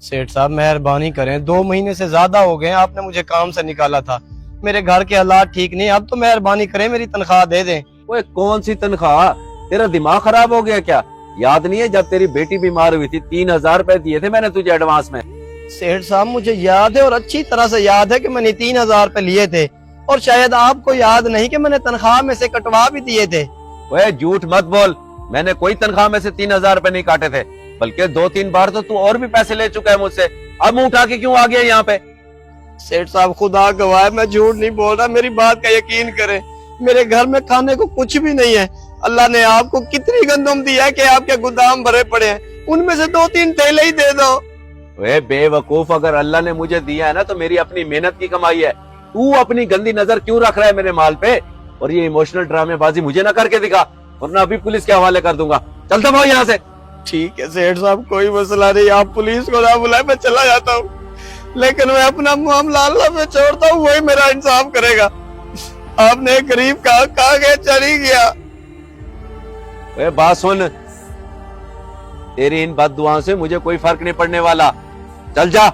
सेठ साहब मेहरबानी करें, 2 महीने से ज्यादा हो गए, आपने मुझे काम से निकाला था, मेरे घर के हालात ठीक नहीं, अब तो मेहरबानी करें मेरी तनख्वाह दे दें। ओए कौन सी तनख्वाह? तेरा दिमाग खराब हो गया क्या? याद नहीं है जब तेरी बेटी बीमार हुई थी 3,000 रुपए दिए थे मैंने तुझे एडवांस में? सेठ साहब मुझे याद है और अच्छी तरह से याद है कि मैंने 3,000 रुपए लिए थे, और शायद आपको याद नहीं कि मैंने तनख्वाह में से कटवा भी दिए थे। ओए झूठ मत बोल, मैंने कोई तनख्वाह में से 3,000 रुपए नहीं काटे थे, बल्कि 2-3 बार तो तू और भी पैसे ले चुका है मुझसे। अब मुंह उठा के क्यों आ गया यहाँ पे? सेठ साहब खुदा गवाह, मैं झूठ नहीं बोल रहा, मेरी बात का यकीन करें, मेरे घर में खाने को कुछ भी नहीं है। अल्लाह ने आपको कितनी गंदम दी है कि आपके गोदाम भरे पड़े हैं, उनमें से 2-3 थैले ही दे दो। वे बेवकूफ, अगर अल्लाह ने मुझे दिया है ना तो मेरी अपनी मेहनत की कमाई है। तू अपनी गंदी नजर क्यों रख रहा है मेरे माल पे? और ये इमोशनल ड्रामेबाजी मुझे ना करके दिखा, वरना अभी पुलिस के हवाले कर दूंगा। चल दबाओ यहाँ से। ठीक है सेठ साहब, कोई मसला नहीं, आप पुलिस को ना बुलाए, मैं चला जाता हूँ, लेकिन मैं अपना मामला अल्लाह पे छोड़ता हूँ, वही मेरा इंसाफ करेगा। आपने एक गरीब का कहा गया चली गया। वे बात सुन, तेरी इन बददुआओं से मुझे कोई फर्क नहीं पड़ने वाला। चल जा।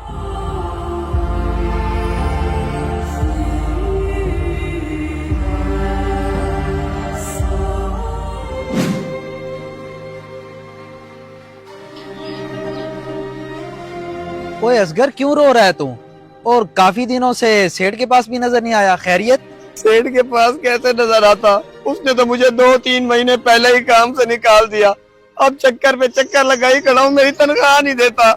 ओए असगर, क्यों रो रहा है तू? और काफी दिनों से सेठ के पास भी नजर नहीं आया, खैरियत? सेठ के पास कैसे नजर आता, उसने तो मुझे 2-3 महीने पहले ही काम से निकाल दिया, अब चक्कर पे चक्कर लगाई खड़ा हूँ, मेरी तनख्वाह नहीं देता।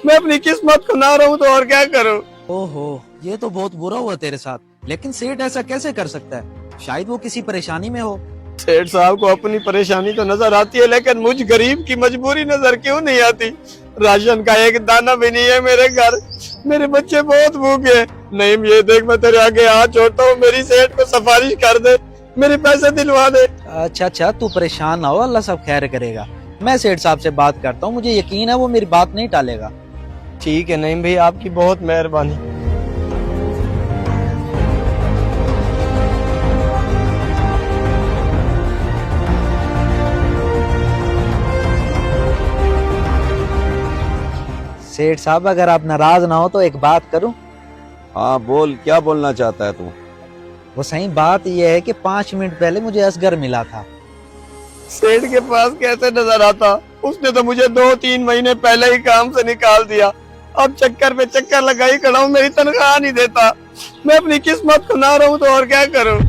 मैं अपनी किस्मत को ना रहूं तो और क्या करूं। ओहो, ये तो बहुत बुरा हुआ तेरे साथ, लेकिन सेठ ऐसा कैसे कर सकता है? शायद वो किसी परेशानी में हो। सेठ साहब को अपनी परेशानी तो नजर आती है, लेकिन मुझ गरीब की मजबूरी नजर क्यों नहीं आती? राशन का एक दाना भी नहीं है मेरे घर, मेरे बच्चे बहुत भूखे। नहीं, ये देख, मैं तेरे आगे हाथ जोड़ता हूँ, मेरी सेठ को सिफारिश कर दे, मेरे पैसे दिलवा दे। अच्छा, तू परेशान ना हो, अल्लाह सब खैर करेगा। मैं सेठ साहब से बात करता हूँ, मुझे यकीन है वो मेरी बात नहीं टालेगा। ठीक है नईम भाई, आपकी बहुत मेहरबानी। सेठ साहब, अगर आप नाराज ना हो तो एक बात करूं? हाँ बोल, क्या बोलना चाहता है तू? वो सही बात यह है कि 5 मिनट पहले मुझे असगर मिला था। सेठ के पास कैसे नजर आता, उसने तो मुझे 2-3 महीने पहले ही काम से निकाल दिया, अब चक्कर पे चक्कर लगाई खड़ा हूँ, मेरी तनख्वाह नहीं देता। मैं अपनी किस्मत को ना रहूं तो और क्या करूं।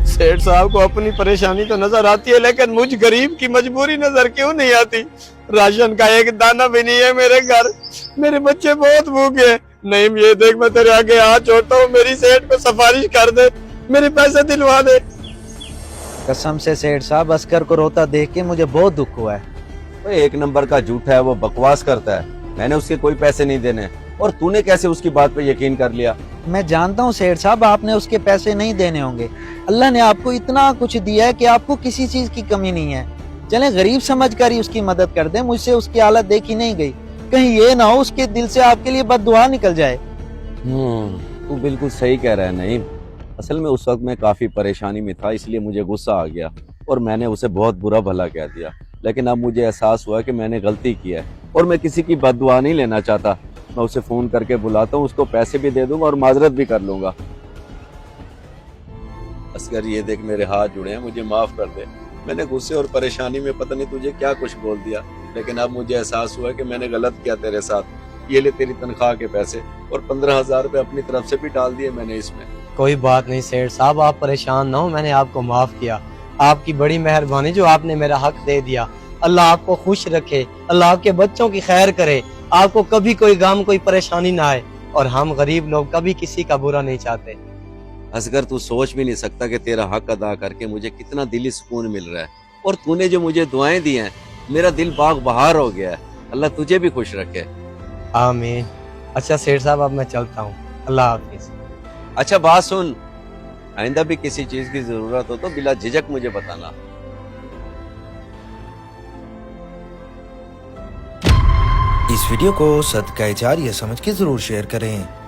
सेठ साहब को अपनी परेशानी तो नजर आती है, लेकिन मुझ गरीब की मजबूरी नजर क्यों नहीं आती? राशन का एक दाना भी नहीं है मेरे घर, मेरे बच्चे बहुत भूखे। नहीं, ये देख, मैं तेरे आगे हाथ जोड़ता हूँ, मेरी सेठ को सिफारिश कर दे, मेरे पैसे दिलवा दे। कसम से सेठ साहब, असगर को रोता देख के मुझे बहुत दुख हुआ है। ओए एक नंबर का झूठा है, वो बकवास करता है, मैंने उसके कोई पैसे नहीं देने। और तूने कैसे उसकी बात पे यकीन कर लिया? मैं जानता हूँ सेठ साहब, आपने उसके पैसे नहीं देने होंगे। अल्लाह ने आपको इतना कुछ दिया है कि आपको किसी चीज की कमी नहीं है। चले गरीब समझकर ही उसकी मदद कर दें, मुझसे उसकी हालत देखी नहीं गई, कहीं ये ना हो उसके दिल से आपके लिए बद्दुआ निकल जाए। तू बिल्कुल सही कह रहा है नईम। असल में उस वक्त मैं काफी परेशानी में था, इसलिए मुझे गुस्सा आ गया और मैंने उसे बहुत बुरा भला कह दिया। लेकिन अब मुझे एहसास हुआ कि मैंने गलती की है और मैं किसी की बद्दुआ नहीं लेना चाहता। मैं उसे फोन करके बुलाता हूँ, उसको पैसे भी दे दूंगा और माजरत भी कर लूंगा। असगर, ये देख मेरे हाथ जुड़े हैं, मुझे माफ कर दे। मैंने गुस्से और परेशानी में पता नहीं तुझे क्या कुछ बोल दिया, लेकिन अब मुझे एहसास हुआ कि मैंने गलत किया तेरे साथ। ये ले तेरी तनख्वाह के पैसे और 15,000 रुपए अपनी तरफ से भी डाल दिए मैंने इसमें। कोई बात नहीं सेठ साहब, आप परेशान ना हो, मैंने आपको माफ किया। आपकी बड़ी मेहरबानी जो आपने मेरा हक दे दिया। अल्लाह आपको खुश रखे, अल्लाह आपके बच्चों की खैर करे, आपको कभी कोई गम कोई परेशानी ना आए, और हम गरीब लोग कभी किसी का बुरा नहीं चाहते। असगर, तू सोच भी नहीं सकता कि तेरा हक अदा करके मुझे कितना दिली सुकून मिल रहा है। और तूने जो मुझे दुआएं दी हैं, मेरा दिल बाग बहार हो गया है। अल्लाह तुझे भी खुश रखे। आमीन। अच्छा सेठ साहब, अब मैं चलता हूँ, अल्लाह हाफिज। अच्छा बात सुन, आइंदा भी किसी चीज की जरूरत हो तो बिला झिझक मुझे बताना। इस वीडियो को सदका जारिया समझ के जरूर शेयर करें।